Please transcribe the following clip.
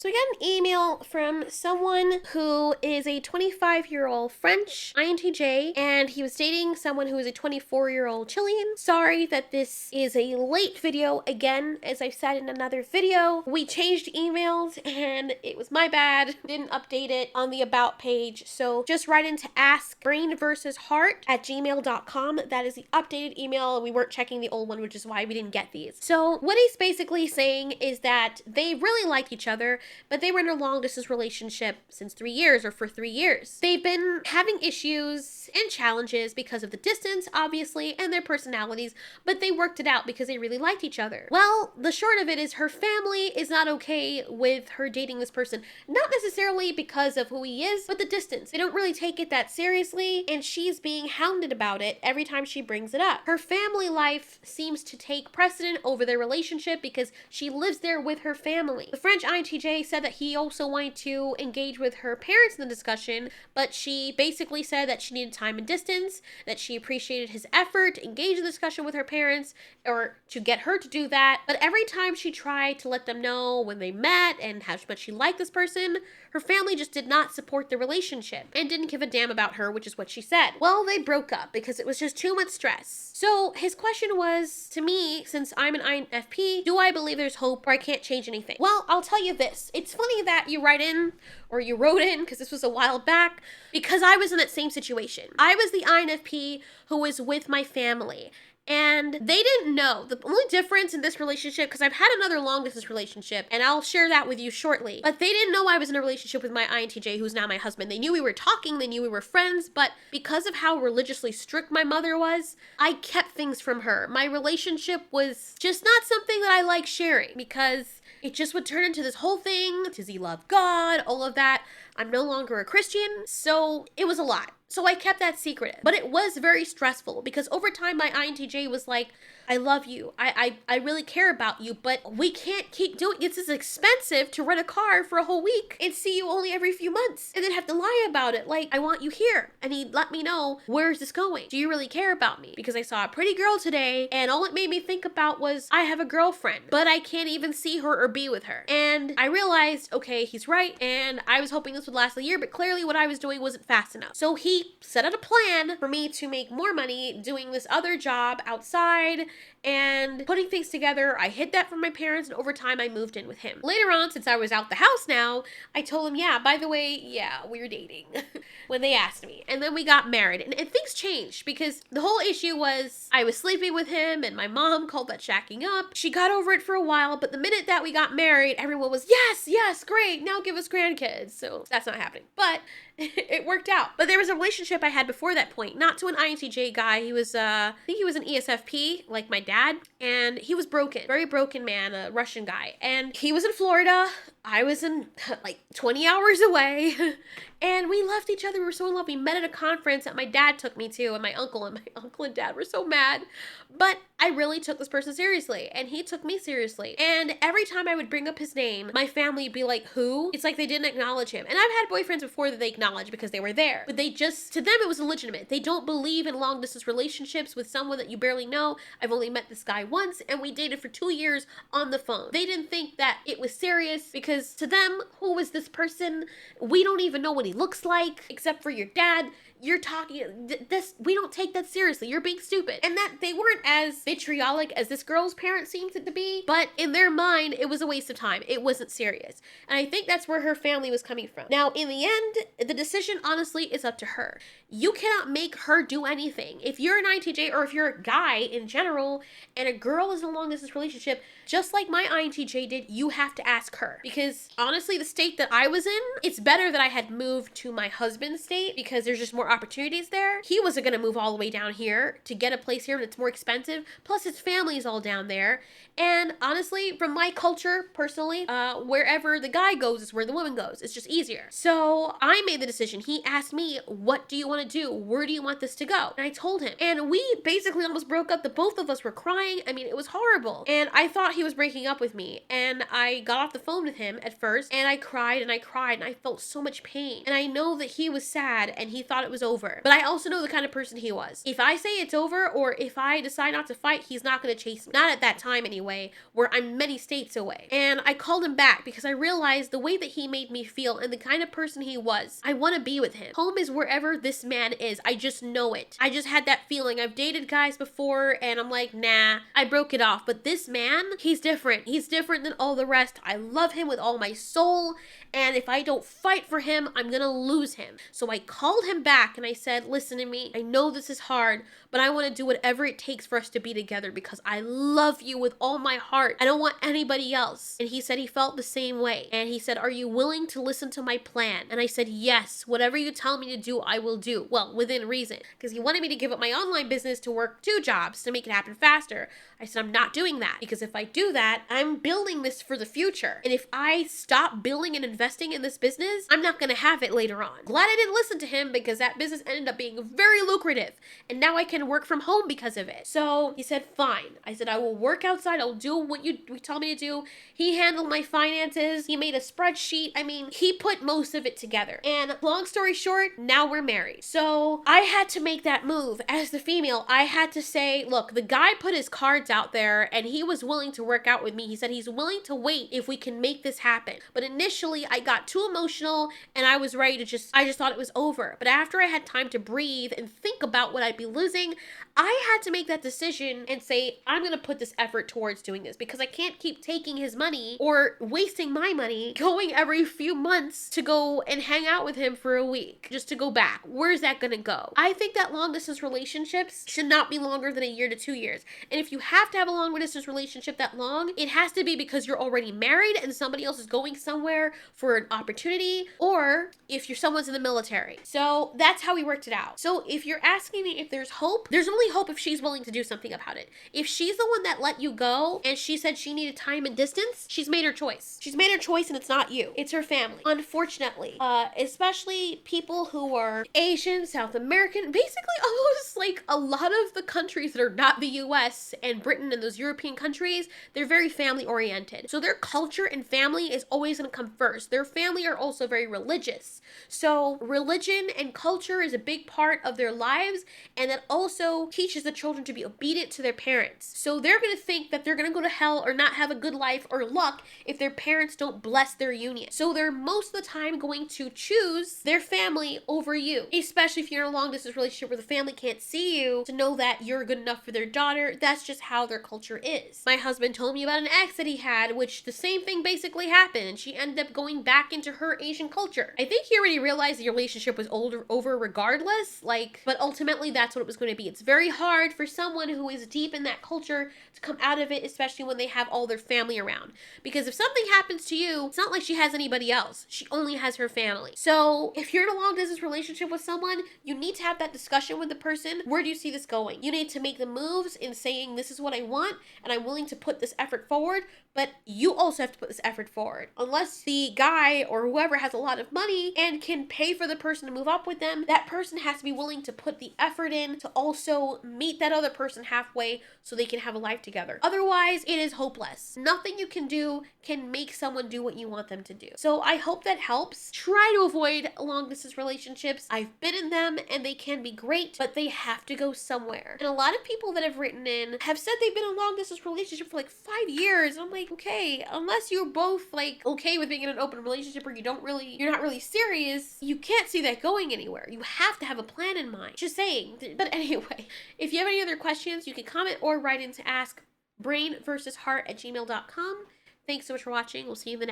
So I got an email from someone who is a 25-year-old French INTJ, and he was dating someone who is a 24-year-old Chilean. Sorry that this is a late video again, as I've said in another video. We changed emails and it was my bad. Didn't update it on the about page. So just write into AskBrainvsHeart@gmail.com. That is the updated email. We weren't checking the old one, which is why we didn't get these. So what he's basically saying is that they really liked each other, but they were in a long distance relationship since 3 years, or for 3 years. They've been having issues and challenges because of the distance, obviously, and their personalities, but they worked it out because they really liked each other. Well, the short of it is her family is not okay with her dating this person, not necessarily because of who he is, but the distance. They don't really take it that seriously, and she's being hounded about it every time she brings it up. Her family life seems to take precedent over their relationship because she lives there with her family. The French INTJ said that he also wanted to engage with her parents in the discussion, but she basically said that she needed time and distance, that she appreciated his effort to engage in the discussion with her parents, or to get her to do that. But every time she tried to let them know when they met and how much she liked this person, her family just did not support the relationship and didn't give a damn about her, which is what she said. Well, they broke up because it was just too much stress. So his question was to me, since I'm an INFP, do I believe there's hope or I can't change anything? Well, I'll tell you this. It's funny that you write in, or you wrote in, because this was a while back, because I was in that same situation. I was the INFP who was with my family. And they didn't know. The only difference in this relationship, because I've had another long distance relationship, and I'll share that with you shortly, but they didn't know I was in a relationship with my INTJ, who's now my husband. They knew we were talking, they knew we were friends, but because of how religiously strict my mother was, I kept things from her. My relationship was just not something that I like sharing, because it just would turn into this whole thing. Does he love God? All of that. I'm no longer a Christian, so it was a lot. So I kept that secret. But it was very stressful because over time my INTJ was like, I love you. I really care about you, but we can't keep doing it. It's just expensive to rent a car for a whole week and see you only every few months and then have to lie about it. Like, I want you here. And he'd let me know, where's this going? Do you really care about me? Because I saw a pretty girl today and all it made me think about was I have a girlfriend, but I can't even see her or be with her. And I realized, okay, he's right. And I was hoping this would last a year, but clearly what I was doing wasn't fast enough. So he set out a plan for me to make more money doing this other job outside and putting things together. I hid that from my parents, and over time I moved in with him. Later on, since I was out the house now, I told him, yeah, by the way, yeah, we were dating when they asked me. And then we got married, and things changed because the whole issue was I was sleeping with him and my mom called that shacking up. She got over it for a while, but the minute that we got married, everyone was, yes, great, now give us grandkids. So that's not happening, but it worked out. But there was a relationship I had before that point, not to an INTJ guy. He was, I think he was an ESFP, like my dad, and he was broken, very broken man, a Russian guy. And he was in Florida. I was in like 20 hours away and we loved each other. We were so in love. We met at a conference that my dad took me to, and my uncle and dad were so mad, but I really took this person seriously and he took me seriously. And every time I would bring up his name, my family would be like, who? It's like they didn't acknowledge him. And I've had boyfriends before that they acknowledged because they were there, but they just, to them it was illegitimate. They don't believe in long distance relationships with someone that you barely know. I've only met this guy once and we dated for 2 years on the phone. They didn't think that it was serious because to them, who is this person? We don't even know what he looks like except for your dad. You're talking this, we don't take that seriously. You're being stupid. And that they weren't as vitriolic as this girl's parents seemed it to be, but in their mind, it was a waste of time. It wasn't serious. And I think that's where her family was coming from. Now, in the end, the decision honestly is up to her. You cannot make her do anything. If you're an INTJ or if you're a guy in general and a girl is in a long distance relationship, just like my INTJ did, you have to ask her. Because honestly, the state that I was in, it's better that I had moved to my husband's state because there's just more opportunities there. He wasn't going to move all the way down here to get a place here and it's more expensive. Plus his family is all down there. And honestly, from my culture, personally, wherever the guy goes is where the woman goes. It's just easier. So I made the decision. He asked me, what do you want to do? Where do you want this to go? And I told him. And we basically almost broke up. The both of us were crying. I mean, it was horrible. And I thought he was breaking up with me. And I got off the phone with him at first and I cried and I cried and I felt so much pain. And I know that he was sad and he thought it was over. But I also know the kind of person he was. If I say it's over or if I decide not to fight, he's not going to chase me. Not at that time anyway, where I'm many states away. And I called him back because I realized the way that he made me feel and the kind of person he was, I want to be with him. Home is wherever this man is. I just know it. I just had that feeling. I've dated guys before and I'm like, nah, I broke it off. But this man, he's different. He's different than all the rest. I love him with all my soul. And if I don't fight for him, I'm going to lose him. So I called him back and I said, listen to me. I know this is hard, but I want to do whatever it takes for us to be together because I love you with all my heart. I don't want anybody else. And he said he felt the same way. And he said, are you willing to listen to my plan? And I said, yes, whatever you tell me to do, I will do. Well, within reason. Because he wanted me to give up my online business to work 2 jobs to make it happen faster. I said, I'm not doing that because if I do that, I'm building this for the future. And if I stop building and investing in this business, I'm not going to have it later on. Glad I didn't listen to him because that business ended up being very lucrative. And now I can work from home because of it. So he said, fine. I said, I will work outside. I'll do what you tell me to do. He handled my finances. He made a spreadsheet. I mean, he put most of it together. And long story short, now we're married. So I had to make that move. As the female, I had to say, look, the guy put his cards out there and he was willing to work out with me. He said he's willing to wait if we can make this happen. But initially I got too emotional and I was ready to I just thought it was over. But after I had time to breathe and think about what I'd be losing, I had to make that decision and say, I'm going to put this effort towards doing this because I can't keep taking his money or wasting my money going every few months to go and hang out with him for a week just to go back. Where's that going to go? I think that long distance relationships should not be longer than a year to 2 years. And if you have to have a long distance relationship that long, it has to be because you're already married and somebody else is going somewhere for an opportunity, or if someone's in the military. So that's how we worked it out. So if you're asking me if there's hope, there's only hope if she's willing to do something about it. If she's the one that let you go and she said she needed time and distance, she's made her choice. She's made her choice and it's not you. It's her family. Unfortunately, especially people who are Asian, South American, basically almost like a lot of the countries that are not the US and Britain and those European countries, they're very family oriented. So their culture and family is always going to come first. Their family are also very religious. So religion and culture is a big part of their lives, and that also teaches the children to be obedient to their parents. So they're going to think that they're going to go to hell or not have a good life or luck if their parents don't bless their union. So they're most of the time going to choose their family over you, especially if you're in a long distance relationship where the family can't see you to know that you're good enough for their daughter. That's just how their culture is. My husband told me about an ex that he had, which the same thing basically happened, and she ended up going back into her Asian culture. I think he already realized the relationship was over regardless, but ultimately that's what it was going to be. It's very hard for someone who is deep in that culture to come out of it, especially when they have all their family around. Because if something happens to you, it's not like she has anybody else. She only has her family. So if you're in a long distance relationship with someone, you need to have that discussion with the person. Where do you see this going? You need to make the moves in saying, this is what I want, and I'm willing to put this effort forward, but you also have to put this effort forward. Unless the guy or whoever has a lot of money and can pay for the person to move up with them, that person has to be willing to put the effort in to also meet that other person halfway so they can have a life together. Otherwise, it is hopeless. Nothing you can do can make someone do what you want them to do. So I hope that helps. Try to avoid long distance relationships. I've been in them and they can be great, but they have to go somewhere. And a lot of people that have written in have said they've been in a long distance relationship for 5 years. I'm like, okay, unless you're both okay with being in an open relationship or you're not really serious, you can't see that going anywhere. You have to have a plan in mind. Just saying. But anyway, if you have any other questions, you can comment or write into AskBrainvsHeart@gmail.com. Thanks so much for watching. We'll see you in the next